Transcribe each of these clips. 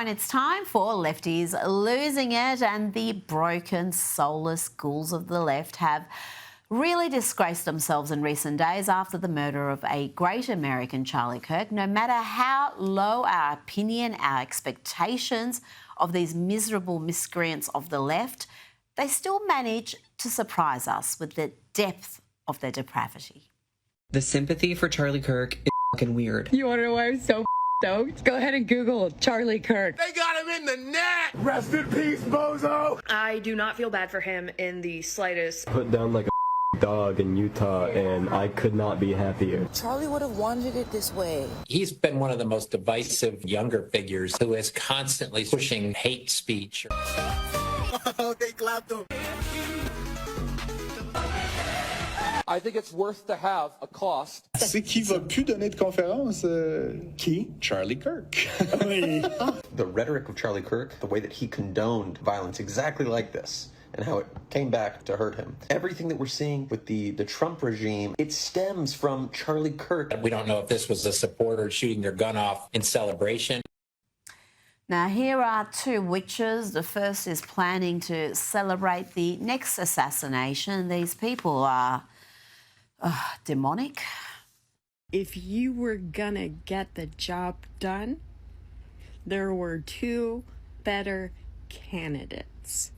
And it's time for Lefties Losing It, and the broken, soulless ghouls of the left have really disgraced themselves in recent days after the murder of a great American, Charlie Kirk. No matter how low our opinion, our expectations of these miserable miscreants of the left, they still manage to surprise us with the depth of their depravity. The sympathy for Charlie Kirk is fucking weird. You want to know why I'm so stoked? Go ahead and Google Charlie Kirk. They got him in the net! Rest in peace, bozo! I do not feel bad for him in the slightest. Put down like a dog in Utah, and I could not be happier. Charlie would have wanted it this way. He's been one of the most divisive younger figures who is constantly pushing hate speech. They clapped him. I think it's worth to have a cost. C'est qui va plus donner de conférence? Qui? Charlie Kirk. The rhetoric of Charlie Kirk, the way that he condoned violence exactly like this, and how it came back to hurt him. Everything that we're seeing with the Trump regime, it stems from Charlie Kirk. We don't know if this was a supporter shooting their gun off in celebration. Now, here are two witches. The first is planning to celebrate the next assassination. These people are demonic. If you were gonna get the job done, there were two better candidates.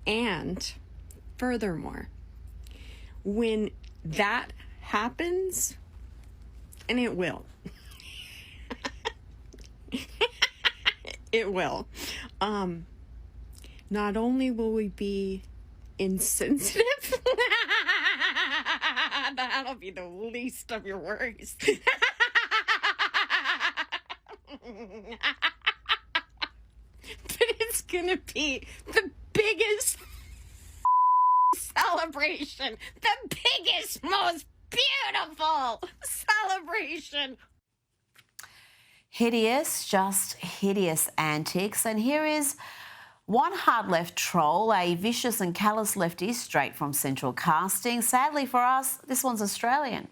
And furthermore, when that happens, and it will, it will, not only will we be insensitive, that'll be the least of your worries. But it's gonna be the biggest celebration, the biggest, most beautiful celebration. Hideous, just hideous antics. And here is one hard left troll, a vicious and callous lefty straight from Central Casting. Sadly for us, this one's Australian.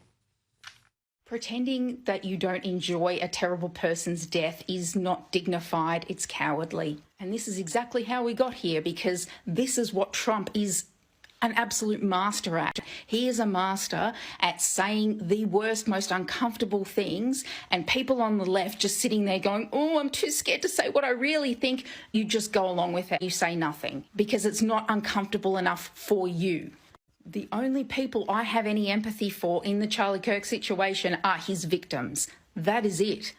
Pretending that you don't enjoy a terrible person's death is not dignified, it's cowardly. And this is exactly how we got here, because this is what Trump is an absolute master at. He is a master at saying the worst, most uncomfortable things, and people on the left just sitting there going, oh, I'm too scared to say what I really think. You just go along with it. You say nothing because it's not uncomfortable enough for you. The only people I have any empathy for in the Charlie Kirk situation are his victims. That is it.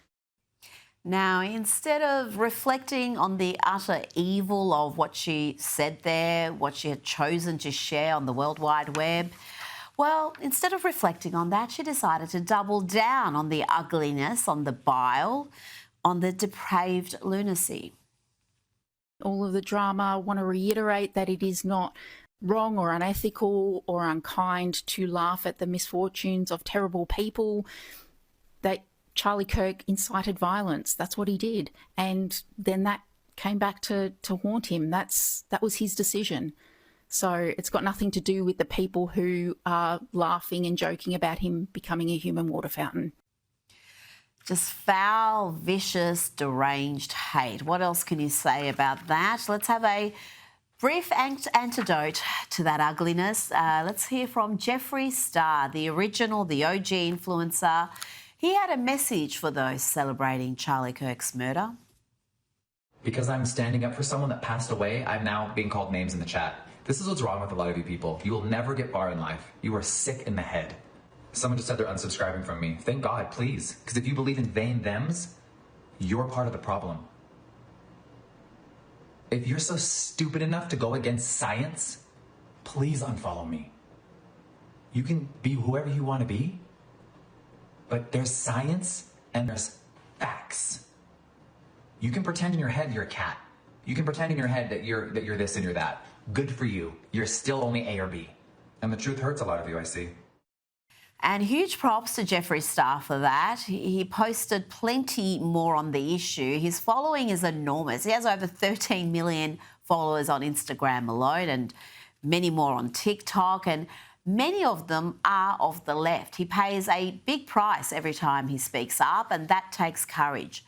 Now, instead of reflecting on the utter evil of what she said there, what she had chosen to share on the World Wide Web, well, instead of reflecting on that, she decided to double down on the ugliness, on the bile, on the depraved lunacy. All of the drama, I want to reiterate that it is not wrong or unethical or unkind to laugh at the misfortunes of terrible people. That Charlie Kirk incited violence. That's what he did. And then that came back to haunt him. That was his decision. So it's got nothing to do with the people who are laughing and joking about him becoming a human water fountain. Just foul, vicious, deranged hate. What else can you say about that? Let's have a brief antidote to that ugliness. Let's hear from Jeffree Star, the original, the OG influencer. He had a message for those celebrating Charlie Kirk's murder. Because I'm standing up for someone that passed away, I'm now being called names in the chat. This is what's wrong with a lot of you people. You will never get far in life. You are sick in the head. Someone just said they're unsubscribing from me. Thank God, please. Because if you believe in they and thems, you're part of the problem. If you're so stupid enough to go against science, please unfollow me. You can be whoever you want to be, but there's science and there's facts. You can pretend in your head you're a cat. You can pretend in your head that you're this and you're that. Good for you. You're still only A or B. And the truth hurts a lot of you, I see. And huge props to Jeffree Star for that. He posted plenty more on the issue. His following is enormous. He has over 13 million followers on Instagram alone and many more on TikTok. And Many of them are of the left. He pays a big price every time he speaks up, and that takes courage.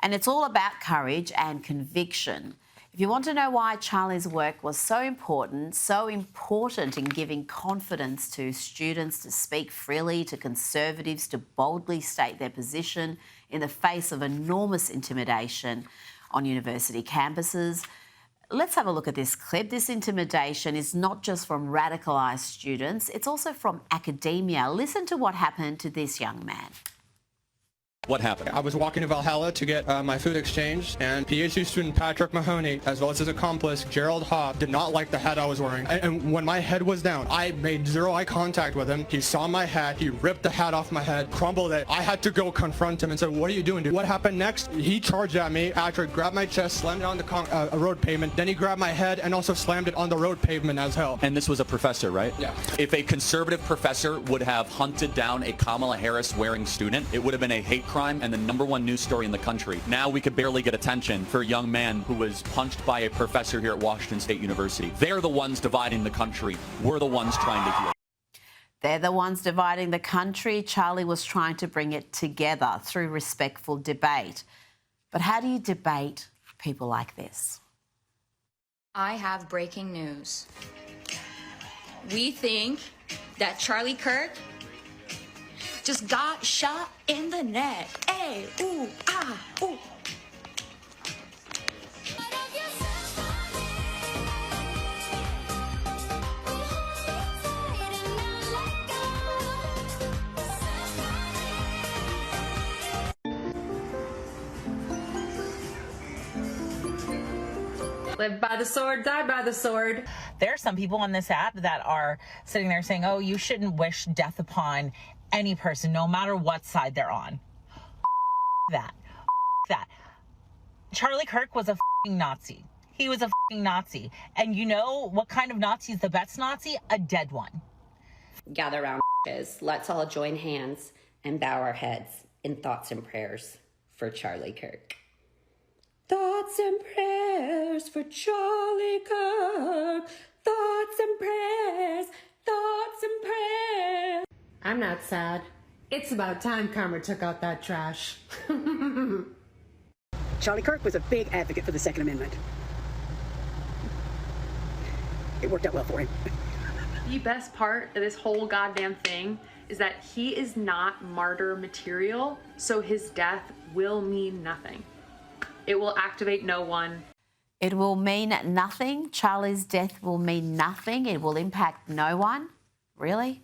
And it's all about courage and conviction. If you want to know why Charlie's work was so important in giving confidence to students to speak freely, to conservatives to boldly state their position in the face of enormous intimidation on university campuses, let's have a look at this clip. This intimidation is not just from radicalised students, it's also from academia. Listen to what happened to this young man. What happened? I was walking to Valhalla to get my food exchanged, and PhD student Patrick Mahoney, as well as his accomplice Gerald Hobb, did not like the hat I was wearing. And when my head was down, I made zero eye contact with him. He saw my hat, he ripped the hat off my head, crumbled it. I had to go confront him and say, "What are you doing, dude?" What happened next? He charged at me. Patrick grabbed my chest, slammed it on the road pavement. Then he grabbed my head and also slammed it on the road pavement as hell. And this was a professor, right? Yeah. If a conservative professor would have hunted down a Kamala Harris wearing student, it would have been a hate crime and the #1 news story in the country. Now we could barely get attention for a young man who was punched by a professor here at Washington State University. They're the ones dividing the country. We're the ones trying to heal. They're the ones dividing the country. Charlie was trying to bring it together through respectful debate. But how do you debate people like this? I have breaking news. We think that Charlie Kirk just got shot in the neck. Hey, ooh, ah, ooh. Live by the sword, die by the sword. There are some people on this app that are sitting there saying, oh, you shouldn't wish death upon any person, no matter what side they're on. That. Charlie Kirk was a Nazi. He was a Nazi. And you know what kind of Nazi is the best Nazi? A dead one. Gather around, let's all join hands and bow our heads in thoughts and prayers for Charlie Kirk. Thoughts and prayers for Charlie Kirk. Thoughts and prayers, thoughts and prayers. I'm not sad. It's about time karma took out that trash. Charlie Kirk was a big advocate for the Second Amendment. It worked out well for him. The best part of this whole goddamn thing is that he is not martyr material, so his death will mean nothing. It will activate no one. It will mean nothing. Charlie's death will mean nothing. It will impact no one. Really?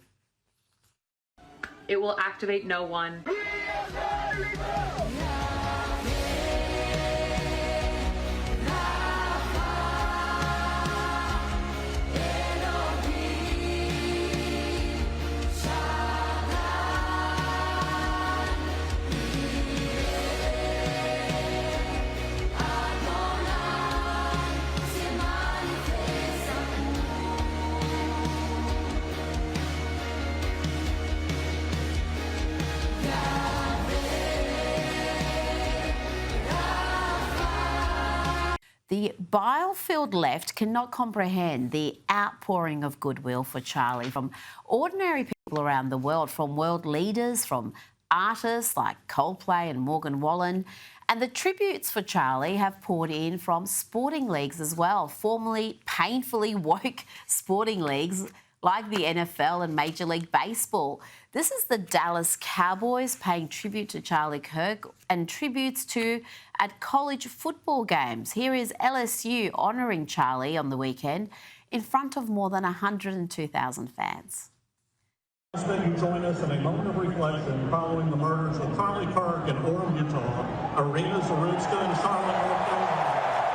It will activate no one. The bile-filled left cannot comprehend the outpouring of goodwill for Charlie from ordinary people around the world, from world leaders, from artists like Coldplay and Morgan Wallen. And the tributes for Charlie have poured in from sporting leagues as well, formerly painfully woke sporting leagues like the NFL and Major League Baseball. This is the Dallas Cowboys paying tribute to Charlie Kirk and tributes to at college football games. Here is LSU honouring Charlie on the weekend in front of more than 102,000 fans. That you join us in a moment of reflection following the murders of Charlie Kirk in Orem, Utah, Arena Zarutska in Charlotte, North Carolina,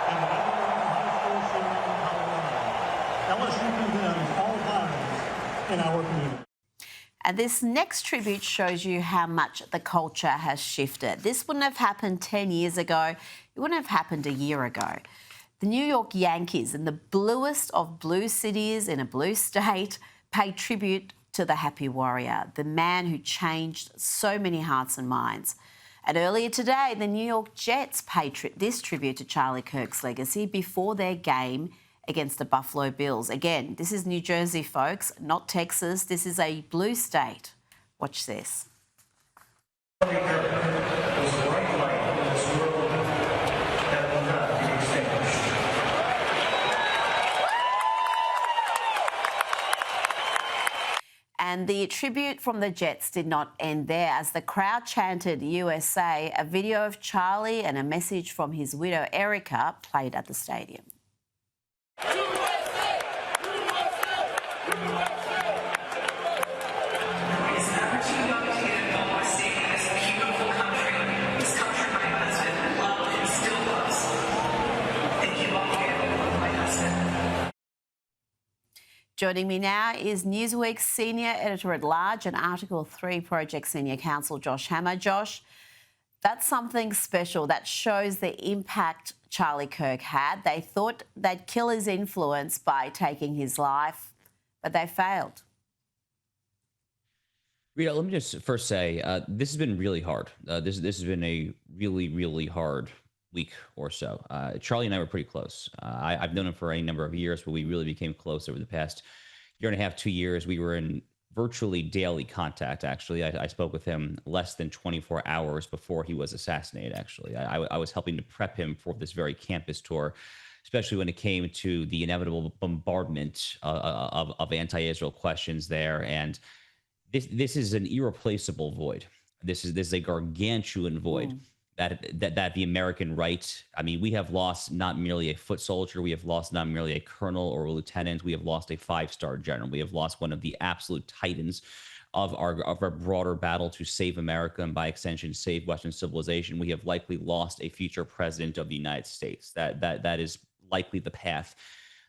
and the High School shooting in Colorado. LSU condemns all violence in our community. And this next tribute shows you how much the culture has shifted. This wouldn't have happened 10 years ago. It wouldn't have happened a year ago. The New York Yankees, in the bluest of blue cities in a blue state, pay tribute to the Happy Warrior, the man who changed so many hearts and minds. And earlier today, the New York Jets paid this tribute to Charlie Kirk's legacy before their game against the Buffalo Bills. Again, this is New Jersey, folks, not Texas. This is a blue state. Watch this. Charlie Kirk was the bright light in this world. And the tribute from the Jets did not end there. As the crowd chanted USA, a video of Charlie and a message from his widow Erica played at the stadium. Joining me now is Newsweek's Senior Editor-at-Large and Article 3 Project Senior Counsel Josh Hammer. Josh, that's something special. That shows the impact Charlie Kirk had. They thought they'd kill his influence by taking his life, but they failed. Rita, let me just first say, this has been really hard. This has been a really, really hard week or so. Charlie and I were pretty close. I've known him for a number of years, but we really became close over the past year and a half, 2 years. We were in virtually daily contact, actually. I spoke with him less than 24 hours before he was assassinated, actually. I was helping to prep him for this very campus tour, especially when it came to the inevitable bombardment of anti-Israel questions there. And this is an irreplaceable void. This is a gargantuan void. That the American right, I mean, we have lost not merely a foot soldier, we have lost not merely a colonel or a lieutenant, we have lost a 5-star general. We have lost one of the absolute titans of our broader battle to save America and by extension save Western civilization. We have likely lost a future president of the United States. That is likely the path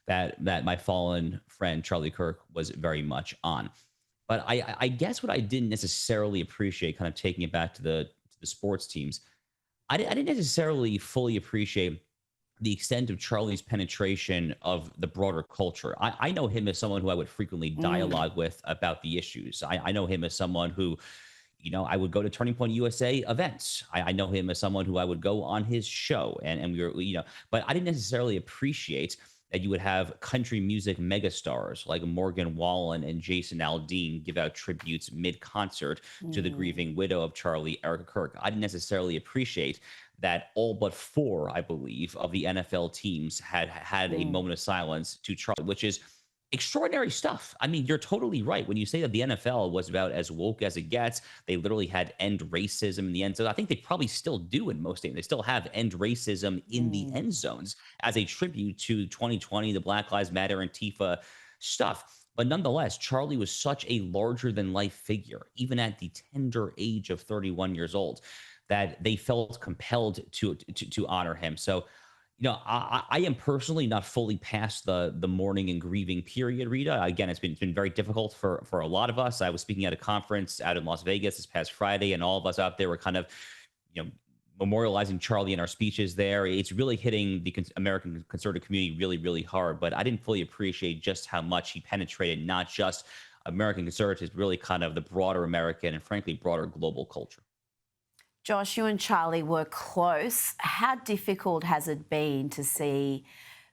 that my fallen friend Charlie Kirk was very much on. But I guess what I didn't necessarily appreciate, kind of taking it back to the sports teams, I didn't necessarily fully appreciate the extent of Charlie's penetration of the broader culture. I know him as someone who I would frequently dialogue with about the issues. I know him as someone who, you know, I would go to Turning Point USA events. I know him as someone who I would go on his show. And we were, you know, but I didn't necessarily appreciate that you would have country music megastars like Morgan Wallen and Jason Aldean give out tributes mid-concert to the grieving widow of Charlie, Erica Kirk. I didn't necessarily appreciate that all but 4, I believe, of the NFL teams had a moment of silence to Charlie, which is extraordinary stuff. I mean, you're totally right. When you say that the NFL was about as woke as it gets, they literally had end racism in the end zone. I think they probably still do in most games. They still have end racism in the end zones as a tribute to 2020, the Black Lives Matter, Antifa stuff. But nonetheless, Charlie was such a larger than life figure, even at the tender age of 31 years old, that they felt compelled to honor him. So, you know, I am personally not fully past the mourning and grieving period, Rita. Again, it's been very difficult for a lot of us. I was speaking at a conference out in Las Vegas this past Friday, and all of us out there were kind of, you know, memorializing Charlie in our speeches there. It's really hitting the American conservative community really, really hard. But I didn't fully appreciate just how much he penetrated, not just American conservatives, really kind of the broader American and frankly, broader global culture. Josh, you and Charlie were close. How difficult has it been to see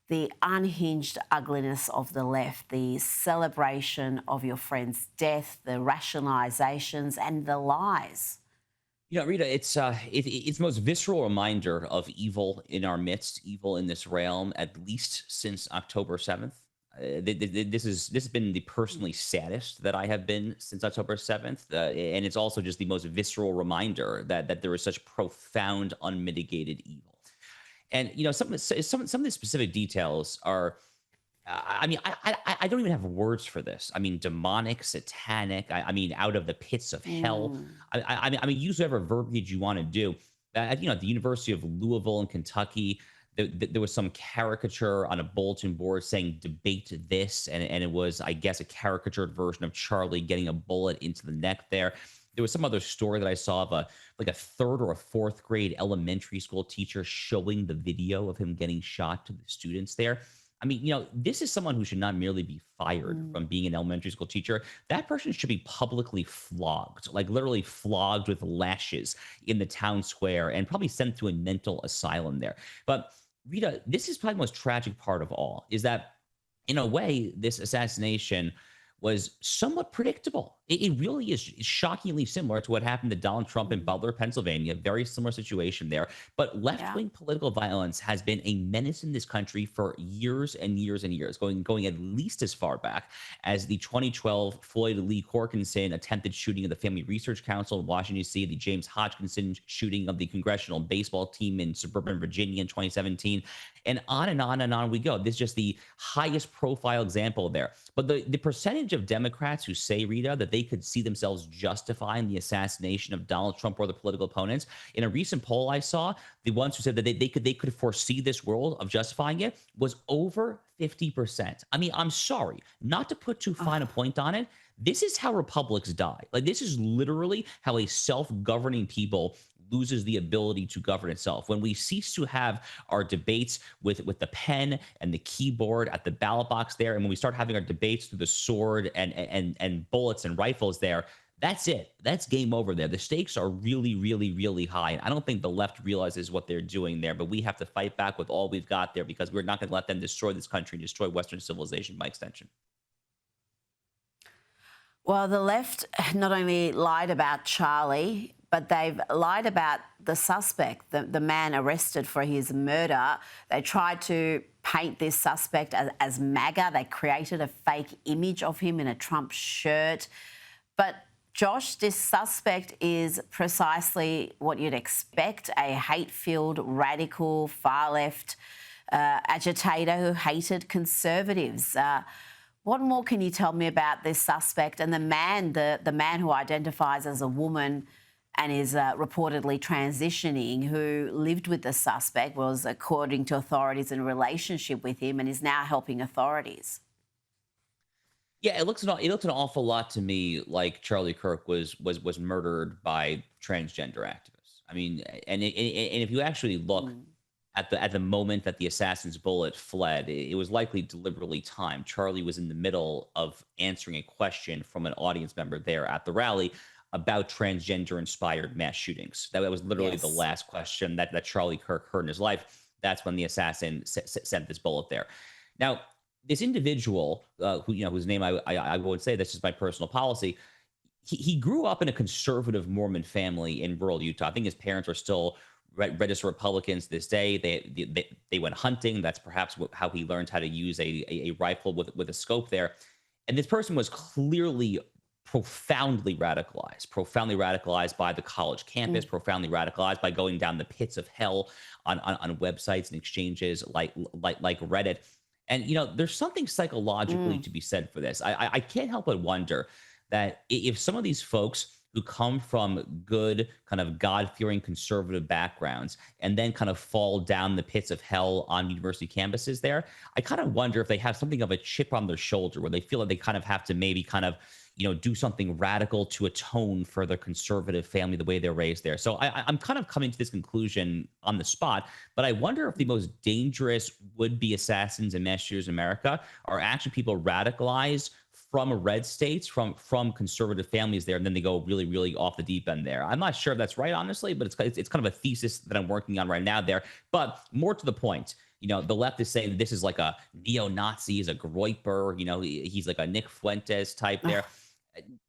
the unhinged ugliness of the left, the celebration of your friend's death, the rationalizations and the lies? You know, Rita, it's the most visceral reminder of evil in our midst, evil in this realm, at least since October 7th. This has been the personally saddest that I have been since October 7th. And it's also just the most visceral reminder that there is such profound, unmitigated evil. And, you know, some of the specific details are, I mean, I don't even have words for this. I mean, demonic, satanic, I mean, out of the pits of hell. I mean, use whatever verbiage you want to do. You know, at the University of Louisville in Kentucky, there was some caricature on a bulletin board saying debate this, and it was, I guess, a caricatured version of Charlie getting a bullet into the neck there. There was some other story that I saw of a 3rd or a 4th grade elementary school teacher showing the video of him getting shot to the students there. I mean, you know, this is someone who should not merely be fired from being an elementary school teacher. That person should be publicly flogged, like literally flogged with lashes in the town square and probably sent to a mental asylum there. But Rita, this is probably the most tragic part of all, is that in a way, this assassination was somewhat predictable. It really is shockingly similar to what happened to Donald Trump in Butler, Pennsylvania. Very similar situation there. But left-wing political violence has been a menace in this country for years and years and years, going at least as far back as the 2012 Floyd Lee Corkinson attempted shooting of the Family Research Council in Washington, D.C., the James Hodgkinson shooting of the congressional baseball team in suburban Virginia in 2017, and on and on and on we go. This is just the highest profile example there. But the percentage of Democrats who say, Rita, that they could see themselves justifying the assassination of Donald Trump or the political opponents, in a recent poll I saw, the ones who said that they could foresee this world of justifying it was over 50%. I mean, I'm sorry, not to put too fine a point on it. This is how republics die. Like, this is literally how a self-governing people loses the ability to govern itself. When we cease to have our debates with the pen and the keyboard at the ballot box there, and when we start having our debates through the sword and bullets and rifles there, that's it. That's game over there. The stakes are really, really, really high. And I don't think the left realizes what they're doing there, but we have to fight back with all we've got there, because we're not going to let them destroy this country and destroy Western civilization by extension. Well, the left not only lied about Charlie, but they've lied about the suspect, the man arrested for his murder. They tried to paint this suspect as MAGA. They created a fake image of him in a Trump shirt. But Josh, this suspect is precisely what you'd expect, a hate-filled, radical, far-left agitator who hated conservatives. What more can you tell me about this suspect and the man who identifies as a woman and is reportedly transitioning, who lived with the suspect, was, according to authorities, in a relationship with him and is now helping authorities? Yeah, it looked an awful lot to me like Charlie Kirk was murdered by transgender activists. I mean, and if you actually look at the moment that the assassin's bullet fled, it was likely deliberately timed. Charlie was in the middle of answering a question from an audience member there at the rally about transgender-inspired mass shootings. That was literally the last question that Charlie Kirk heard in his life. That's when the assassin sent this bullet there. Now, this individual, whose name I would say, that's just my personal policy, he grew up in a conservative Mormon family in rural Utah. I think his parents are still registered Republicans to this day. They went hunting. That's perhaps how he learned how to use a rifle with a scope there. And this person was clearly profoundly radicalized by the college campus, profoundly radicalized by going down the pits of hell on websites and exchanges like Reddit. And, there's something psychologically to be said for this. I can't help but wonder that if some of these folks who come from good kind of God-fearing conservative backgrounds and then kind of fall down the pits of hell on university campuses there, I kind of wonder if they have something of a chip on their shoulder where they feel like they kind of have to maybe kind of do something radical to atone for their conservative family, the way they're raised there. So I'm kind of coming to this conclusion on the spot, but I wonder if the most dangerous would-be assassins and mass shooters in America are actually people radicalized from red states, from conservative families there, and then they go really, really off the deep end there. I'm not sure if that's right, honestly, but it's kind of a thesis that I'm working on right now there. But more to the point, the left is saying this is like a neo-Nazi, he's a Groyper, he's like a Nick Fuentes type there.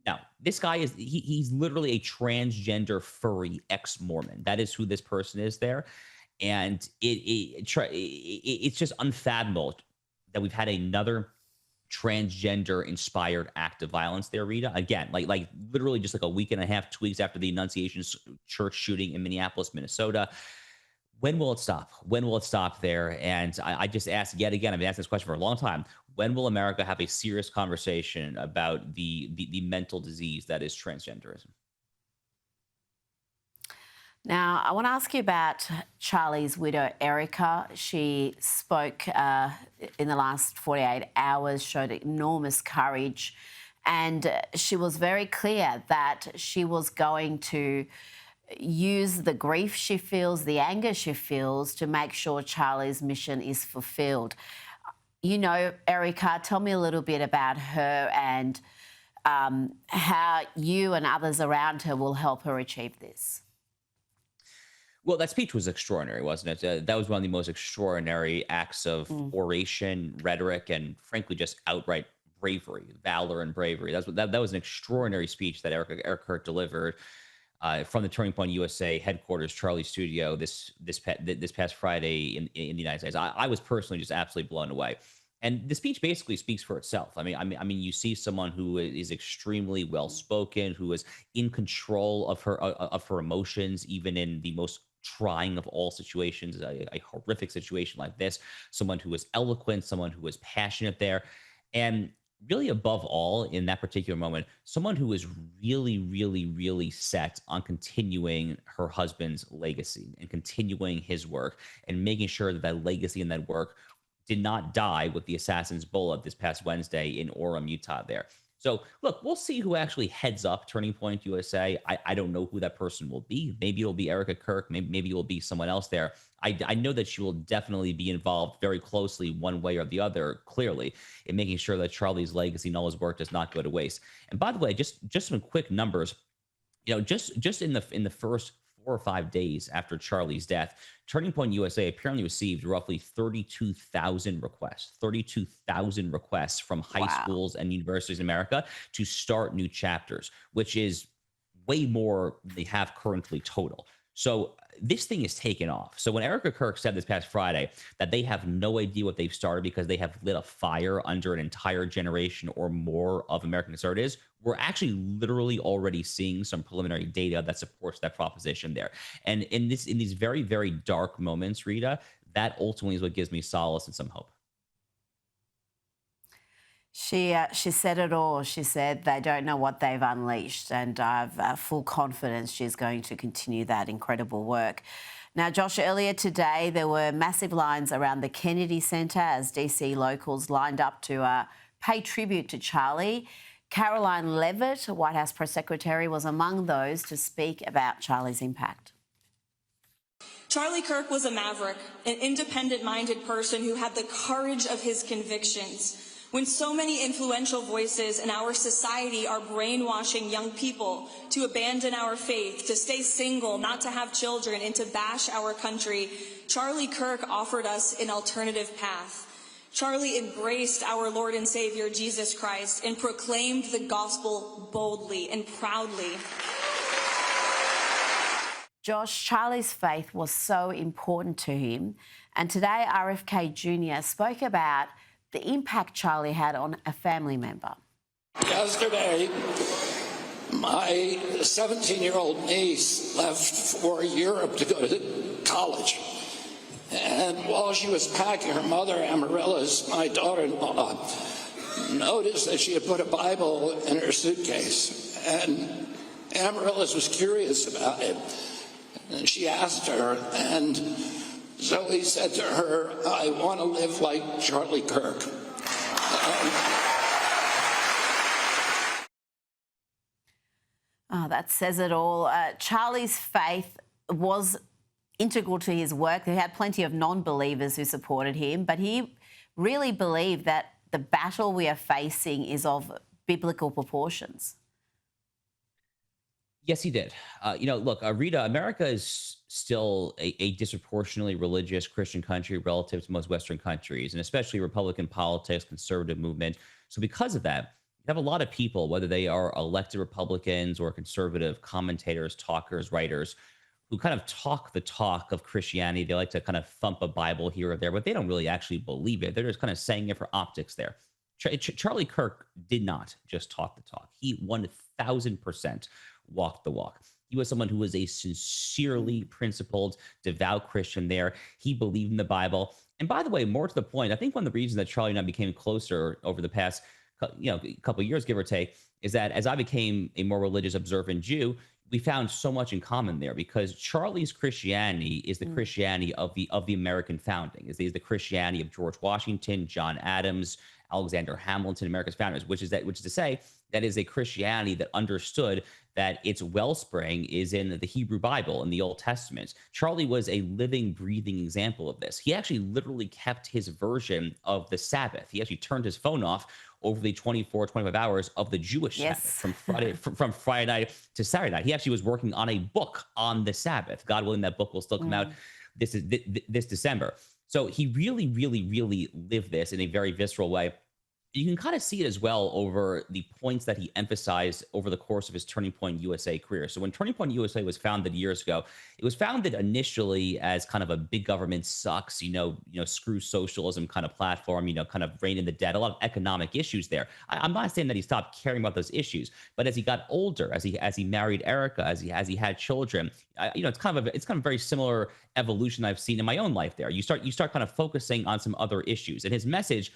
No, this guy he's literally a transgender furry ex-Mormon. That is who this person is there. And it's just unfathomable that we've had another transgender inspired act of violence there, Rita. Again, like literally just like a week and a half, 2 weeks after the Annunciation Church shooting in Minneapolis, Minnesota. When will it stop? When will it stop there? And I just ask yet again, I've been asking this question for a long time. When will America have a serious conversation about the mental disease that is transgenderism? Now, I want to ask you about Charlie's widow, Erica. She spoke in the last 48 hours, showed enormous courage, and she was very clear that she was going to use the grief she feels, the anger she feels, to make sure Charlie's mission is fulfilled. Erica, tell me a little bit about her and how you and others around her will help her achieve this. Well, that speech was extraordinary, wasn't it? That was one of the most extraordinary acts of oration, rhetoric, and frankly, just outright bravery, valor, and bravery. That was an extraordinary speech that Eric Kirk delivered from the Turning Point USA headquarters, Charlie Studio, this past Friday in the United States. I was personally just absolutely blown away. And the speech basically speaks for itself. I mean, you see someone who is extremely well spoken, who is in control of her emotions, even in the most trying of all situations, a horrific situation like this. Someone who is eloquent, someone who is passionate there, and really above all in that particular moment, someone who is really, really, really set on continuing her husband's legacy and continuing his work and making sure that that legacy and that work did not die with the assassin's bullet this past Wednesday in Orem, Utah there. So look, we'll see who actually heads up Turning Point USA. I don't know who that person will be. Maybe it'll be Erica Kirk. Maybe it will be someone else there. I know that she will definitely be involved very closely one way or the other, clearly, in making sure that Charlie's legacy and all his work does not go to waste. And by the way, just some quick numbers, just in the first 4 or 5 days after Charlie's death, Turning Point USA apparently received roughly 32,000 requests from high schools and universities in America to start new chapters, which is way more than they have currently total. So this thing is taken off. So when Erica Kirk said this past Friday that they have no idea what they've started because they have lit a fire under an entire generation or more of American conservatives, we're actually literally already seeing some preliminary data that supports that proposition there. And in these very, very dark moments, Rita, that ultimately is what gives me solace and some hope. She said it all. She said they don't know what they've unleashed, and I've full confidence she's going to continue that incredible work. Now, Josh, earlier today there were massive lines around the Kennedy Center as DC locals lined up to pay tribute to Charlie. Caroline Levitt, White House press secretary, was among those to speak about Charlie's impact. Charlie Kirk was a maverick, an independent-minded person who had the courage of his convictions. When so many influential voices in our society are brainwashing young people to abandon our faith, to stay single, not to have children, and to bash our country, Charlie Kirk offered us an alternative path. Charlie embraced our Lord and Savior, Jesus Christ, and proclaimed the gospel boldly and proudly. Josh, Charlie's faith was so important to him, and today RFK Jr. spoke about the impact Charlie had on a family member. Yesterday, my 17-year-old niece left for Europe to go to college. And while she was packing, her mother, Amaryllis, my daughter-in-law, noticed that she had put a Bible in her suitcase. And Amaryllis was curious about it. And she asked her, and Zoe said to her, "I want to live like Charlie Kirk." That says it all. Charlie's faith was integral to his work. He had plenty of non-believers who supported him, but he really believed that the battle we are facing is of biblical proportions. Yes, he did. Look, Rita, America is still a disproportionately religious Christian country relative to most Western countries, and especially Republican politics, conservative movement. So because of that, you have a lot of people, whether they are elected Republicans or conservative commentators, talkers, writers, who kind of talk the talk of Christianity. They like to kind of thump a Bible here or there, but they don't really actually believe it. They're just kind of saying it for optics there. Charlie Kirk did not just talk the talk. He 1,000% walked the walk. He was someone who was a sincerely principled, devout Christian there. He believed in the Bible. And by the way, more to the point, I think one of the reasons that Charlie and I became closer over the past couple of years, give or take, is that as I became a more religious, observant Jew, we found so much in common there, because Charlie's Christianity is the Christianity of the American founding. Is the Christianity of George Washington, John Adams, Alexander Hamilton, America's founders, which is to say that is a Christianity that understood that its wellspring is in the Hebrew Bible in the Old Testament. Charlie was a living, breathing example of this. He actually literally kept his version of the Sabbath. He actually turned his phone off over the 24, 25 hours of the Jewish Sabbath from Friday night to Saturday night. He actually was working on a book on the Sabbath. God willing, that book will still come out this December. So he really, really, really lived this in a very visceral way. You can kind of see it as well over the points that he emphasized over the course of his Turning Point USA career. So when Turning Point USA was founded years ago, it was founded initially as kind of a big government sucks, screw socialism kind of platform, kind of rein in the debt, a lot of economic issues there. I'm not saying that he stopped caring about those issues, but as he got older, as he married Erica, as he had children, it's kind of a very similar evolution I've seen in my own life there. You start kind of focusing on some other issues, and his message.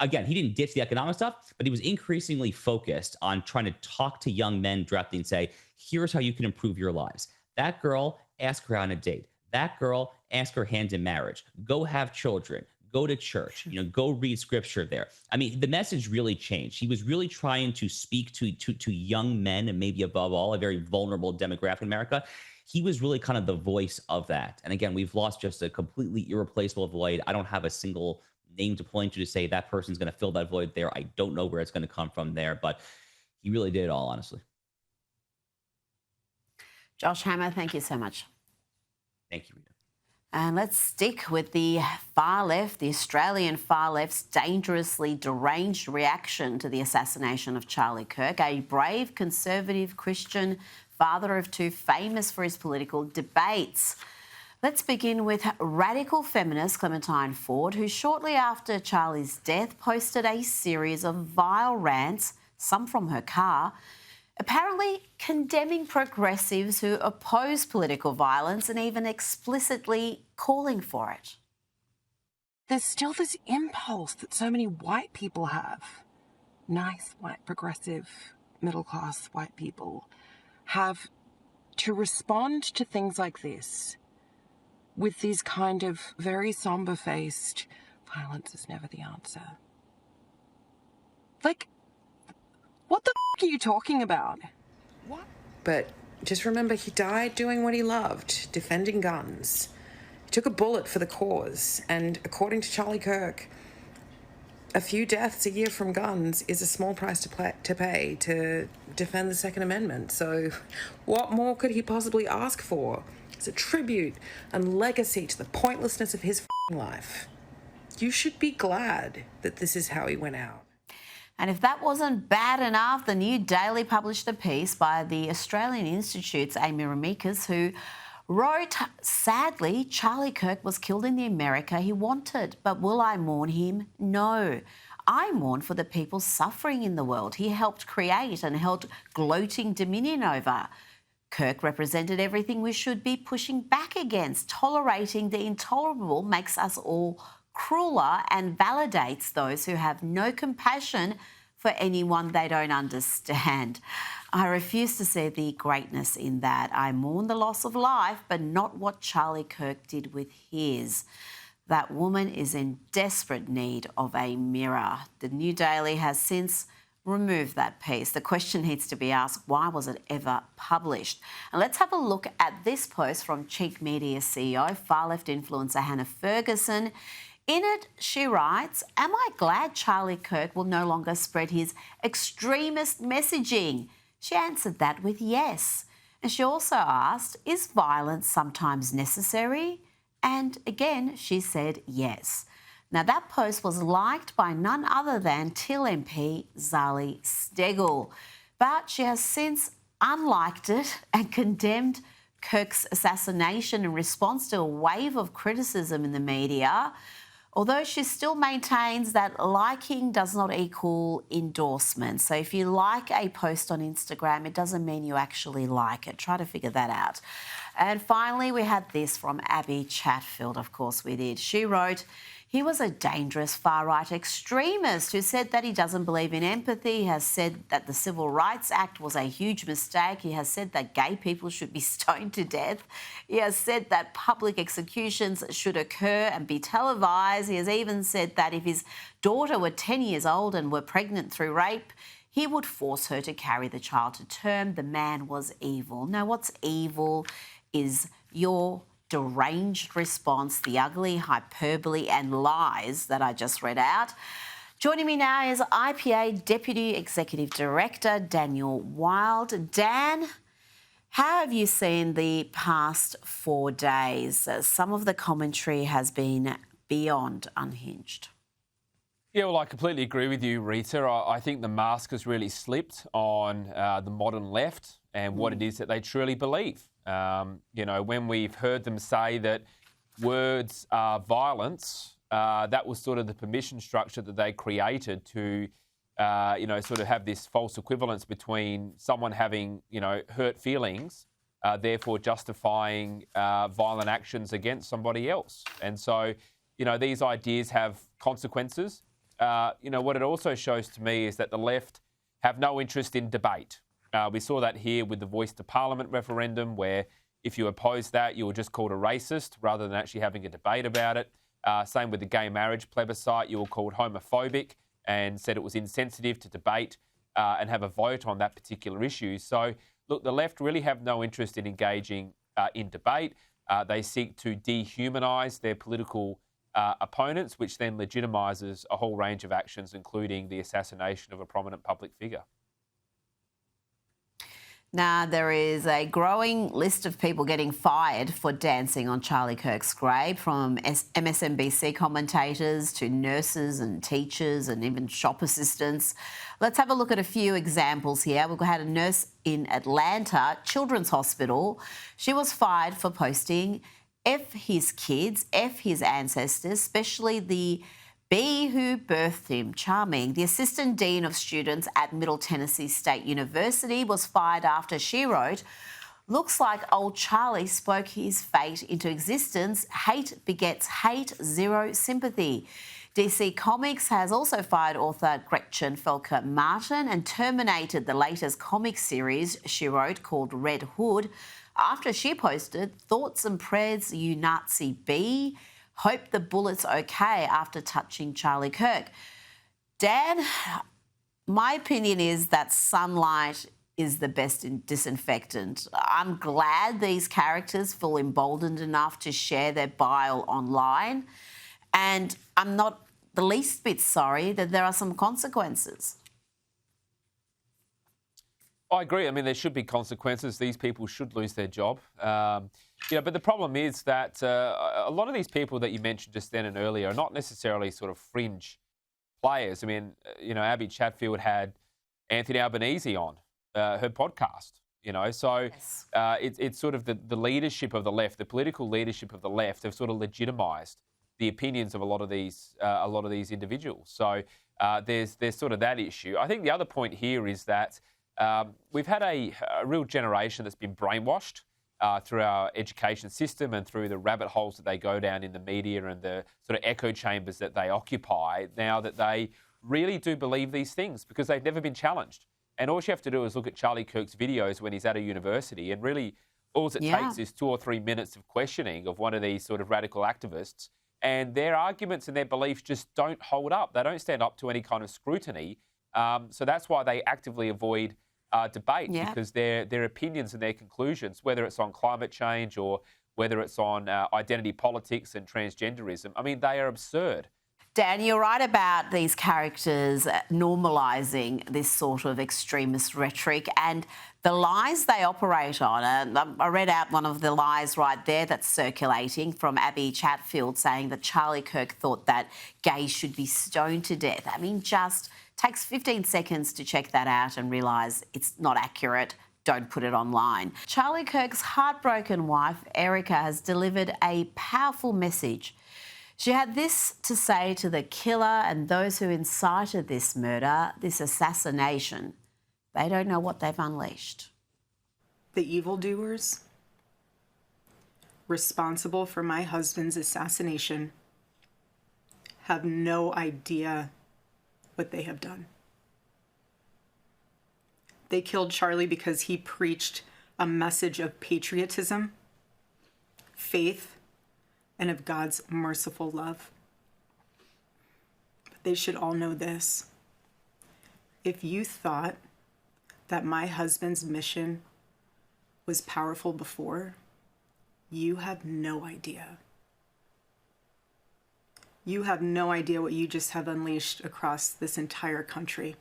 Again, he didn't ditch the economic stuff, but he was increasingly focused on trying to talk to young men directly and say, here's how you can improve your lives. That girl, ask her on a date. That girl, ask her hand in marriage. Go have children. Go to church. Go read scripture there. I mean, the message really changed. He was really trying to speak to young men, and maybe above all, a very vulnerable demographic in America. He was really kind of the voice of that. And again, we've lost just a completely irreplaceable void. I don't have a single name to point to say that person's going to fill that void there. I don't know where it's going to come from there, but he really did it all, honestly. Josh Hammer, thank you so much. Thank you, Rita. And let's stick with the far left, the Australian far left's dangerously deranged reaction to the assassination of Charlie Kirk, a brave conservative Christian father of two, famous for his political debates. Let's begin with radical feminist Clementine Ford, who shortly after Charlie's death posted a series of vile rants, some from her car, apparently condemning progressives who oppose political violence and even explicitly calling for it. There's still this impulse that so many white people have, nice white progressive middle-class white people, have to respond to things like this with these kind of very somber-faced, violence is never the answer. Like, what the f*** are you talking about? What? But just remember, he died doing what he loved, defending guns. He took a bullet for the cause, and according to Charlie Kirk, a few deaths a year from guns is a small price to pay to defend the Second Amendment. So what more could he possibly ask for? It's a tribute and legacy to the pointlessness of his life. You should be glad that this is how he went out. And if that wasn't bad enough, the New Daily published a piece by the Australian Institute's Amy Ramikas, who wrote, sadly, Charlie Kirk was killed in the America he wanted, but will I mourn him? No. I mourn for the people suffering in the world he helped create and held gloating dominion over. Kirk represented everything we should be pushing back against. Tolerating the intolerable makes us all crueler and validates those who have no compassion for anyone they don't understand. I refuse to see the greatness in that. I mourn the loss of life, but not what Charlie Kirk did with his. That woman is in desperate need of a mirror. The New Daily has since removed that piece. The question needs to be asked, why was it ever published? And let's have a look at this post from Cheek Media CEO, far-left influencer Hannah Ferguson. In it, she writes, am I glad Charlie Kirk will no longer spread his extremist messaging? She answered that with yes. And she also asked, is violence sometimes necessary? And again, she said yes. Now, that post was liked by none other than Till MP Zali Steggall, but she has since unliked it and condemned Kirk's assassination in response to a wave of criticism in the media, although she still maintains that liking does not equal endorsement. So if you like a post on Instagram, it doesn't mean you actually like it. Try to figure that out. And finally, we had this from Abby Chatfield. Of course we did. She wrote, he was a dangerous far-right extremist who said that he doesn't believe in empathy. He has said that the Civil Rights Act was a huge mistake. He has said that gay people should be stoned to death. He has said that public executions should occur and be televised. He has even said that if his daughter were 10 years old and were pregnant through rape, he would force her to carry the child to term. The man was evil. Now, what's evil is your deranged response, the ugly hyperbole and lies that I just read out. Joining me now is IPA Deputy Executive Director Daniel Wild. Dan, how have you seen the past 4 days? Some of the commentary has been beyond unhinged. Yeah, well, I completely agree with you, Rita. I think the mask has really slipped on the modern left and what it is that they truly believe. When we've heard them say that words are violence, that was sort of the permission structure that they created to, sort of have this false equivalence between someone having, hurt feelings, therefore justifying violent actions against somebody else. And so, these ideas have consequences. What it also shows to me is that the left have no interest in debate. We saw that here with the Voice to Parliament referendum, where if you oppose that, you were just called a racist rather than actually having a debate about it. Same with the gay marriage plebiscite. You were called homophobic and said it was insensitive to debate and have a vote on that particular issue. So, look, the left really have no interest in engaging in debate. They seek to dehumanise their political opponents, which then legitimises a whole range of actions, including the assassination of a prominent public figure. Now, there is a growing list of people getting fired for dancing on Charlie Kirk's grave, from MSNBC commentators to nurses and teachers and even shop assistants. Let's have a look at a few examples here. We've had a nurse in Atlanta Children's Hospital. She was fired for posting F his kids, F his ancestors, especially the B who birthed him. Charming. The assistant dean of students at Middle Tennessee State University was fired after she wrote, "Looks like old Charlie spoke his fate into existence. Hate begets hate, zero sympathy." DC Comics has also fired author Gretchen Felker Martin and terminated the latest comic series she wrote called Red Hood after she posted, "Thoughts and prayers, you Nazi B. Hope the bullet's okay," after touching Charlie Kirk. Dan, my opinion is that sunlight is the best disinfectant. I'm glad these characters feel emboldened enough to share their bile online, and I'm not the least bit sorry that there are some consequences. I agree. I mean, there should be consequences. These people should lose their job. But the problem is that a lot of these people that you mentioned just then and earlier are not necessarily sort of fringe players. I mean, Abby Chatfield had Anthony Albanese on her podcast. Yes. It's sort of the leadership of the left, the political leadership of the left, have sort of legitimised the opinions of a lot of these individuals. So there's sort of that issue. I think the other point here is that we've had a real generation that's been brainwashed through our education system and through the rabbit holes that they go down in the media and the sort of echo chambers that they occupy, now that they really do believe these things because they've never been challenged. And all you have to do is look at Charlie Kirk's videos when he's at a university, and really all it takes is 2 or 3 minutes of questioning of one of these sort of radical activists, and their arguments and their beliefs just don't hold up. They don't stand up to any kind of scrutiny. So that's why they actively avoid debate, because their opinions and their conclusions, whether it's on climate change or whether it's on identity politics and transgenderism, I mean, they are absurd. Dan, you're right about these characters normalising this sort of extremist rhetoric and the lies they operate on. I read out one of the lies right there that's circulating from Abby Chatfield, saying that Charlie Kirk thought that gays should be stoned to death. I mean, just takes 15 seconds to check that out and realise it's not accurate. Don't put it online. Charlie Kirk's heartbroken wife, Erica, has delivered a powerful message. She had this to say to the killer and those who incited this murder, this assassination. They don't know what they've unleashed. The evildoers responsible for my husband's assassination have no idea what they have done. They killed Charlie because he preached a message of patriotism, faith, and of God's merciful love. But they should all know this. If you thought that my husband's mission was powerful before, you have no idea. You have no idea what you just have unleashed across this entire country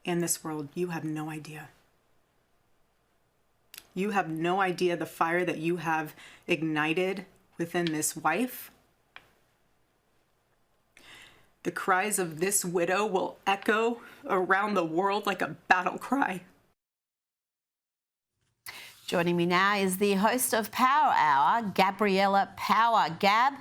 and this world. You have no idea. You have no idea the fire that you have ignited within this wife, The cries of this widow will echo around the world like a battle cry. Joining me now is the host of Power Hour, Gabriella Power. Gab,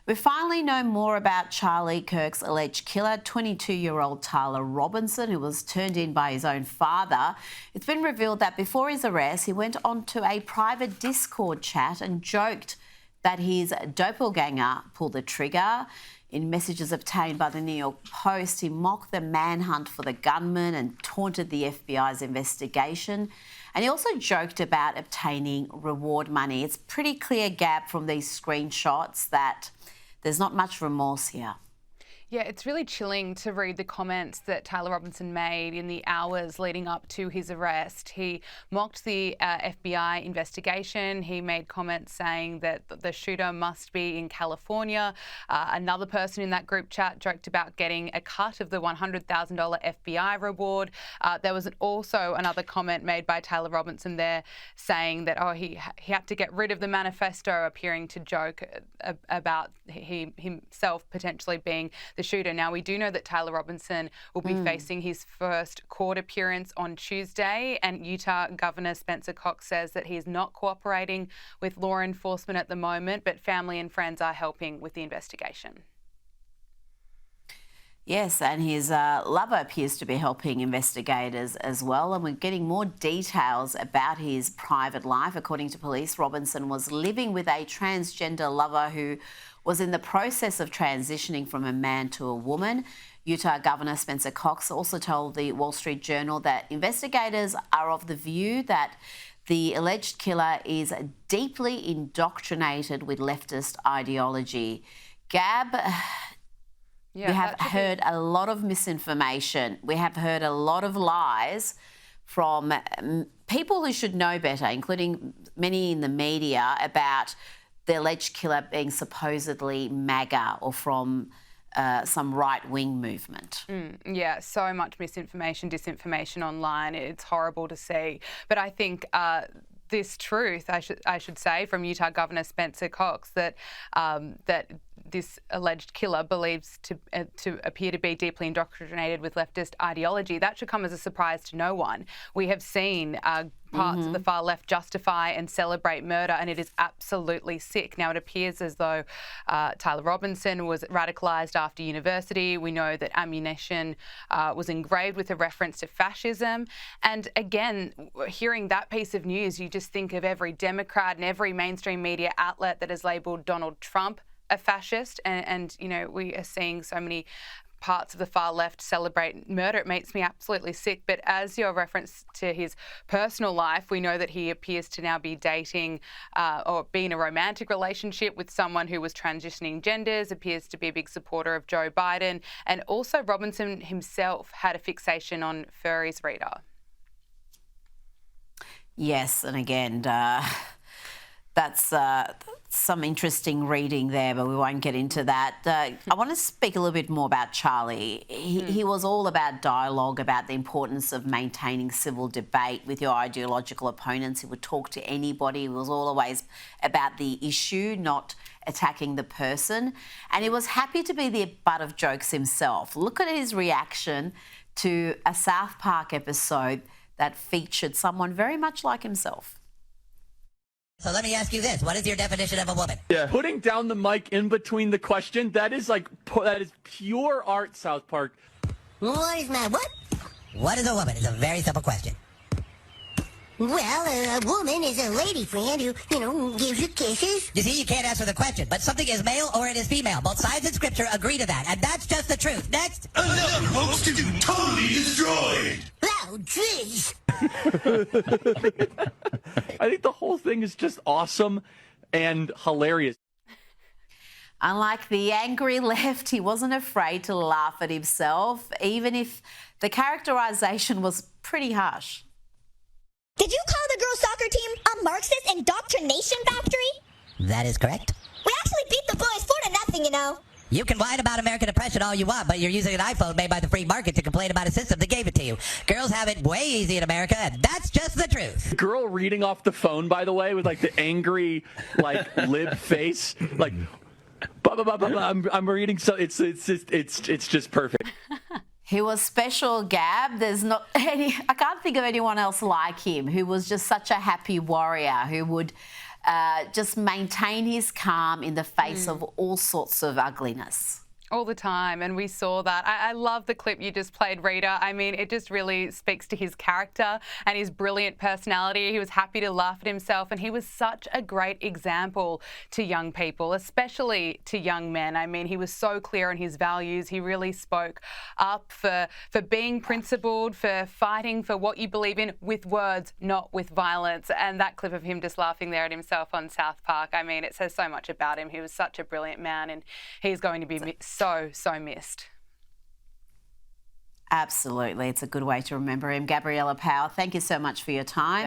we finally know more about Charlie Kirk's alleged killer, 22-year-old Tyler Robinson, who was turned in by his own father. It's been revealed that before his arrest, he went onto a private Discord chat and joked that his doppelganger pulled the trigger. In messages obtained by the New York Post, he mocked the manhunt for the gunman and taunted the FBI's investigation. And he also joked about obtaining reward money. It's pretty clear, Gab, from these screenshots that there's not much remorse here. Yeah, it's really chilling to read the comments that Tyler Robinson made in the hours leading up to his arrest. He mocked the FBI investigation. He made comments saying that the shooter must be in California. Another person in that group chat joked about getting a cut of the $100,000 FBI reward. There was also another comment made by Tyler Robinson there saying that, he had to get rid of the manifesto, appearing to joke about himself potentially being the shooter. Now, we do know that Tyler Robinson will be facing his first court appearance on Tuesday, and Utah Governor Spencer Cox says that he is not cooperating with law enforcement at the moment, but family and friends are helping with the investigation. Yes, and his lover appears to be helping investigators as well. And we're getting more details about his private life. According to police, Robinson was living with a transgender lover who was in the process of transitioning from a man to a woman. Utah Governor Spencer Cox also told the Wall Street Journal that investigators are of the view that the alleged killer is deeply indoctrinated with leftist ideology. Gab, we have heard a lot of misinformation. We have heard a lot of lies from people who should know better, including many in the media, about the alleged killer being supposedly MAGA or from some right-wing movement. Yeah, so much misinformation, disinformation online. It's horrible to see. But I think this truth, I should say, from Utah Governor Spencer Cox, that this alleged killer believes to appear to be deeply indoctrinated with leftist ideology, that should come as a surprise to no one. We have seen parts of the far left justify and celebrate murder, and it is absolutely sick. Now, it appears as though Tyler Robinson was radicalised after university. We know that ammunition was engraved with a reference to fascism. And again, hearing that piece of news, you just think of every Democrat and every mainstream media outlet that has labelled Donald Trump a fascist, and you know, we are seeing so many parts of the far left celebrate murder. It makes me absolutely sick. But as your reference to his personal life, we know that he appears to now be dating or be in a romantic relationship with someone who was transitioning genders, appears to be a big supporter of Joe Biden. And also Robinson himself had a fixation on furries, Rita. Yes, and again, that's some interesting reading there, but we won't get into that. I want to speak a little bit more about Charlie. He was all about dialogue, about the importance of maintaining civil debate with your ideological opponents. He would talk to anybody. It was always about the issue, not attacking the person. And he was happy to be the butt of jokes himself. Look at his reaction to a South Park episode that featured someone very much like himself. So let me ask you this. What is your definition of a woman? Yeah. Putting down the mic in between the question, that is pure art, South Park. What is my what? What is a woman? It's a very simple question. Well, a woman is a lady friend who, gives you kisses. You see, you can't answer the question, but something is male or it is female. Both sides in Scripture agree to that, and that's just the truth. Next. Another hoax to do totally destroyed. Oh, jeez. I think the whole thing is just awesome and hilarious. Unlike the angry left, he wasn't afraid to laugh at himself, even if the characterisation was pretty harsh. Did you call the girls' soccer team a Marxist indoctrination factory? That is correct. We actually beat the boys 4-0, you know. You can whine about American oppression all you want, but you're using an iPhone made by the free market to complain about a system that gave it to you. Girls have it way easy in America, and that's just the truth. Girl reading off the phone, by the way, with the angry, lib face, I'm reading, so it's just perfect. He was special, Gab. There's not any. I can't think of anyone else like him who was just such a happy warrior who would just maintain his calm in the face of all sorts of ugliness. All the time, and we saw that. I love the clip you just played, Rita. I mean, it just really speaks to his character and his brilliant personality. He was happy to laugh at himself, and he was such a great example to young people, especially to young men. I mean, he was so clear on his values. He really spoke up for being principled, for fighting for what you believe in with words, not with violence. And that clip of him just laughing there at himself on South Park, I mean, it says so much about him. He was such a brilliant man, and he's going to be so missed. Absolutely. It's a good way to remember him. Gabriella Powell, thank you so much for your time.